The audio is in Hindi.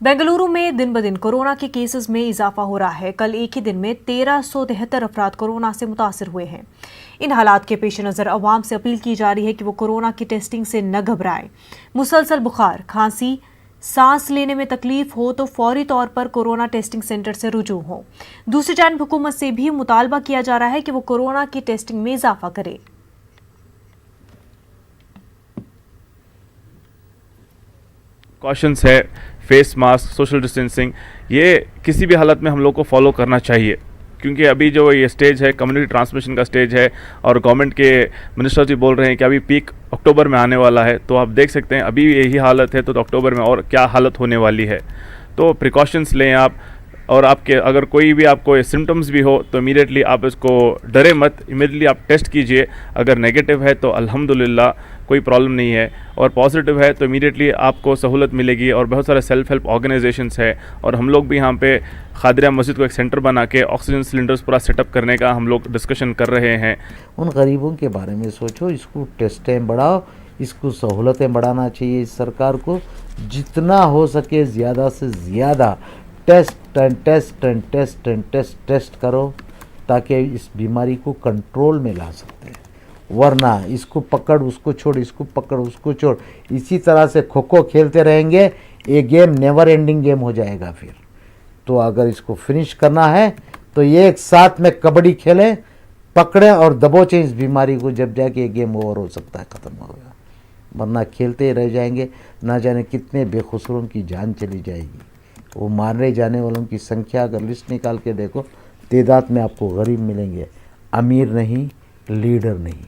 बेंगलुरु में दिन ब दिन कोरोना के केसेस में इजाफा हो रहा है। कल एक ही दिन में 1373 अफराद कोरोना से मुतासिर हुए हैं। इन हालात के पेश नज़र अवाम से अपील की जा रही है कि वो कोरोना की टेस्टिंग से न घबराएं। मुसलसल बुखार, खांसी, सांस लेने में तकलीफ हो तो फौरी तौर पर कोरोना टेस्टिंग सेंटर से रुजू हो। दूसरी जानब हुकूमत से भी मुतालबा किया जा रहा है कि वो कोरोना की टेस्टिंग में इजाफा करे। कॉशंस है, फेस मास्क, सोशल डिस्टेंसिंग, ये किसी भी हालत में हम लोग को फॉलो करना चाहिए, क्योंकि अभी जो ये स्टेज है कम्युनिटी ट्रांसमिशन का स्टेज है और गवर्नमेंट के मिनिस्टर जी बोल रहे हैं कि अभी पीक अक्टूबर में आने वाला है। तो आप देख सकते हैं अभी यही हालत है तो अक्टूबर में और क्या हालत होने वाली है। तो प्रिकॉशंस लें आप, और आपके अगर कोई भी आपको सिम्टम्स भी हो तो इमीडिएटली आप इसको डरे मत, इमीडिएटली आप टेस्ट कीजिए। अगर नेगेटिव है तो अल्हम्दुलिल्लाह कोई प्रॉब्लम नहीं है, और पॉजिटिव है तो इमीडिएटली आपको सहूलत मिलेगी। और बहुत सारे सेल्फ हेल्प ऑर्गेनाइजेशंस है, और हम लोग भी यहाँ पे खादिरा मस्जिद को एक सेंटर बना के ऑक्सीजन सिलेंडर्स पूरा सेटअप करने का हम लोग डिस्कशन कर रहे हैं। उन गरीबों के बारे में सोचो, इसको टेस्टें बढ़ाओ, इसको सहूलतें बढ़ाना चाहिए। इस सरकार को जितना हो सके ज़्यादा से ज़्यादा टेस्ट करो, ताकि इस बीमारी को कंट्रोल में ला सकते हैं। वरना इसको पकड़ उसको छोड़, इसको पकड़ उसको छोड़, इसी तरह से खो खो खेलते रहेंगे, ये गेम नेवर एंडिंग गेम हो जाएगा फिर। तो अगर इसको फिनिश करना है तो ये एक साथ में कबड्डी खेलें, पकड़ें और दबोचें इस बीमारी को, जब जाके ये गेम ओवर हो सकता है, ख़त्म हो गया। वरना खेलते ही रह जाएंगे, ना जाने कितने बेखुसरों की जान चली जाएगी। वो मारने जाने वालों की संख्या अगर लिस्ट निकाल के देखो, तादाद में आपको गरीब मिलेंगे, अमीर नहीं, लीडर नहीं।